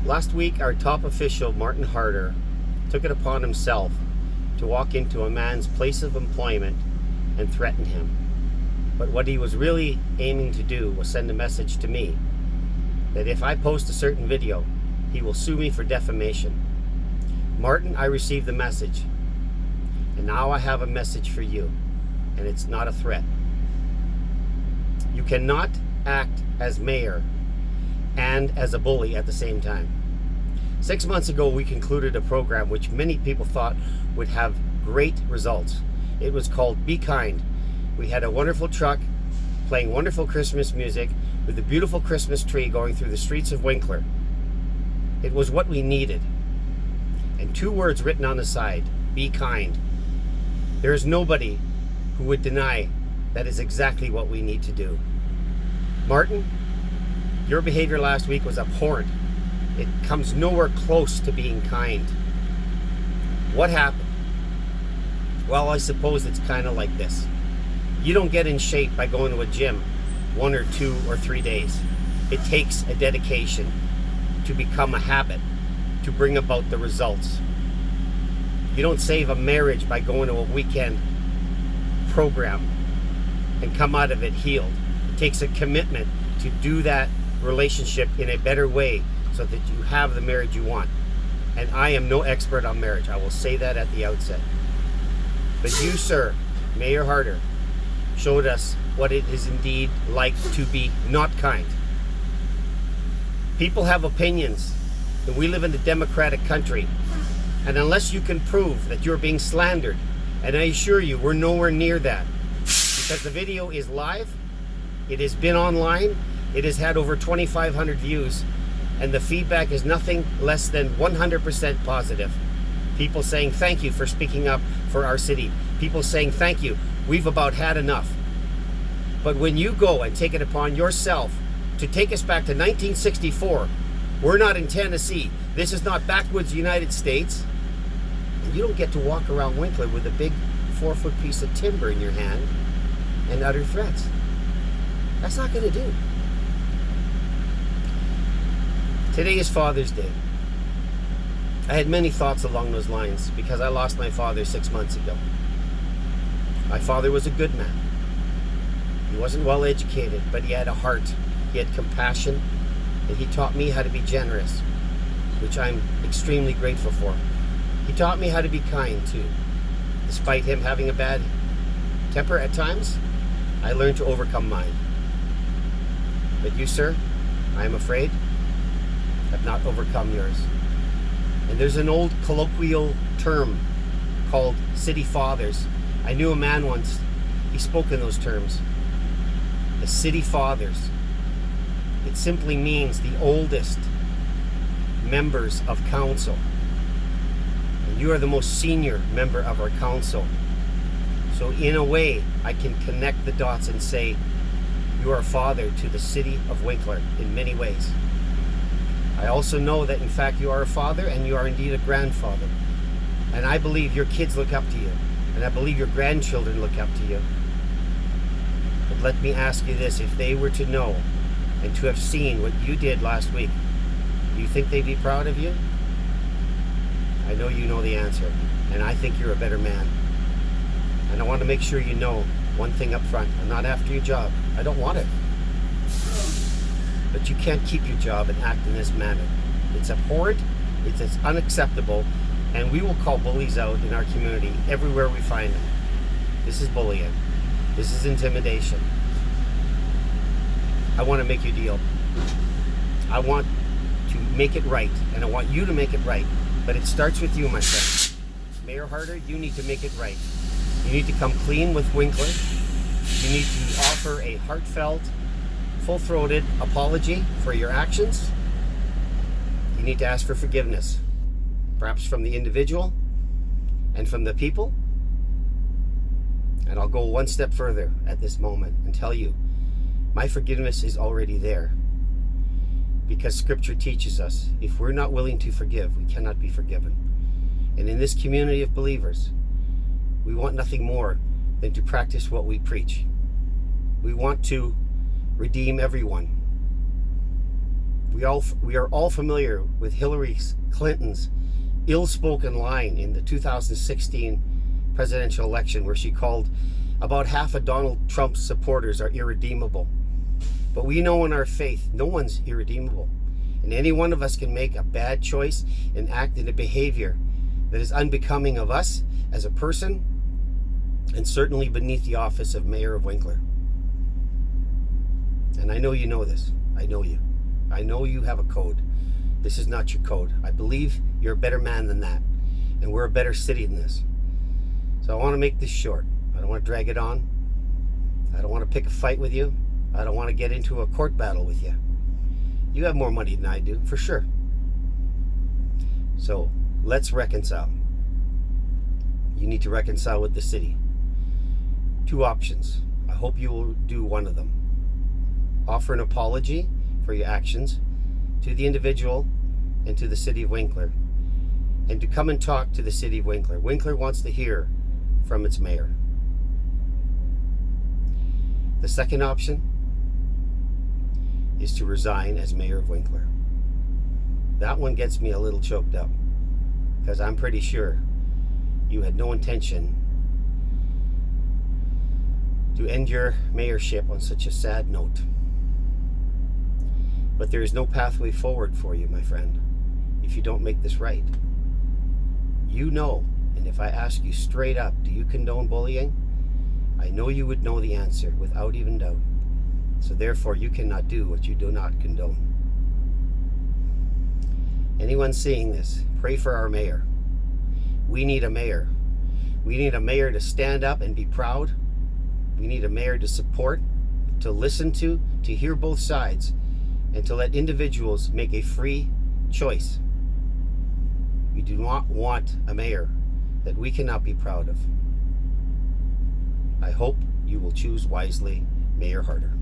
Last week, our top official, Martin Harder, took it upon himself to walk into a man's place of employment and threaten him. But what he was really aiming to do was send a message to me that if I post a certain video, he will sue me for defamation. Martin, I received the message, and now I have a message for you, and it's not a threat. You cannot act as mayor and as a bully at the same time. 6 months ago, we concluded a program which many people thought would have great results. It was called Be Kind. We had a wonderful truck playing wonderful Christmas music with a beautiful Christmas tree going through the streets of Winkler. It was what we needed. And 2 words written on the side, be kind. There is nobody who would deny that is exactly what we need to do. Martin, your behavior last week was abhorrent. It comes nowhere close to being kind. What happened? Well, I suppose it's kind of like this. You don't get in shape by going to a gym 1 or 2 or 3 days. It takes a dedication to become a habit, to bring about the results. You don't save a marriage by going to a weekend program and come out of it healed. It takes a commitment to do that relationship in a better way so that you have the marriage you want. And I am no expert on marriage. I will say that at the outset. But you, sir, Mayor Harder, showed us what it is indeed like to be not kind. People have opinions, and we live in a democratic country. And unless you can prove that you're being slandered, and I assure you, we're nowhere near that. Because the video is live, it has been online, it has had over 2,500 views, and the feedback is nothing less than 100% positive. People saying thank you for speaking up for our city. People saying thank you, we've about had enough. But when you go and take it upon yourself to take us back to 1964, we're not in Tennessee. This is not backwoods United States. And you don't get to walk around Winkler with a big 4-foot piece of timber in your hand and utter threats. That's not going to do. Today is Father's Day. I had many thoughts along those lines because I lost my father 6 months ago. My father was a good man. He wasn't well educated, but he had a heart. He had compassion, and he taught me how to be generous, which I'm extremely grateful for. He taught me how to be kind too. Despite him having a bad temper at times, I learned to overcome mine. But you, sir, I am afraid, have not overcome yours. And there's an old colloquial term called city fathers. I knew a man once, he spoke in those terms. The city fathers. It simply means the oldest members of council. And you are the most senior member of our council. So in a way, I can connect the dots and say, you are a father to the city of Winkler in many ways. I also know that in fact you are a father and you are indeed a grandfather. And I believe your kids look up to you. And I believe your grandchildren look up to you. But let me ask you this, if they were to know and to have seen what you did last week, do you think they'd be proud of you? I know you know the answer, and I think you're a better man. And I want to make sure you know one thing up front. I'm not after your job. I don't want it. But you can't keep your job and act in this manner. It's abhorrent, it's unacceptable, and we will call bullies out in our community everywhere we find them. This is bullying. This is intimidation. I want to make you a deal. I want to make it right, and I want you to make it right. But it starts with you, my friend. Mayor Harder, you need to make it right. You need to come clean with Winkler. You need to offer a heartfelt, full-throated apology for your actions. You need to ask for forgiveness, perhaps from the individual and from the people. And I'll go one step further at this moment and tell you, my forgiveness is already there. Because Scripture teaches us, if we're not willing to forgive, we cannot be forgiven. And in this community of believers, we want nothing more than to practice what we preach. We want to redeem everyone. We are all familiar with Hillary Clinton's ill-spoken line in the 2016 presidential election, where she called about half of Donald Trump's supporters are irredeemable. But we know in our faith, no one's irredeemable. And any one of us can make a bad choice and act in a behavior that is unbecoming of us as a person, and certainly beneath the office of Mayor of Winkler. And I know you know this. I know you. I know you have a code. This is not your code. I believe you're a better man than that. And we're a better city than this. So I want to make this short. I don't want to drag it on. I don't want to pick a fight with you. I don't want to get into a court battle with you. You have more money than I do, for sure. So let's reconcile. You need to reconcile with the city. 2 options. I hope you will do one of them. Offer an apology for your actions to the individual and to the city of Winkler, and to come and talk to the city of Winkler. Winkler wants to hear from its mayor. The second option is to resign as mayor of Winkler. That one gets me a little choked up, because I'm pretty sure you had no intention to end your mayorship on such a sad note. But there is no pathway forward for you, my friend, if you don't make this right. You know, and if I ask you straight up, do you condone bullying? I know you would know the answer without even doubt. So therefore, you cannot do what you do not condone. Anyone seeing this, pray for our mayor. We need a mayor. We need a mayor to stand up and be proud. We need a mayor to support, to listen to hear both sides, and to let individuals make a free choice. We do not want a mayor that we cannot be proud of. I hope you will choose wisely, Mayor Harder.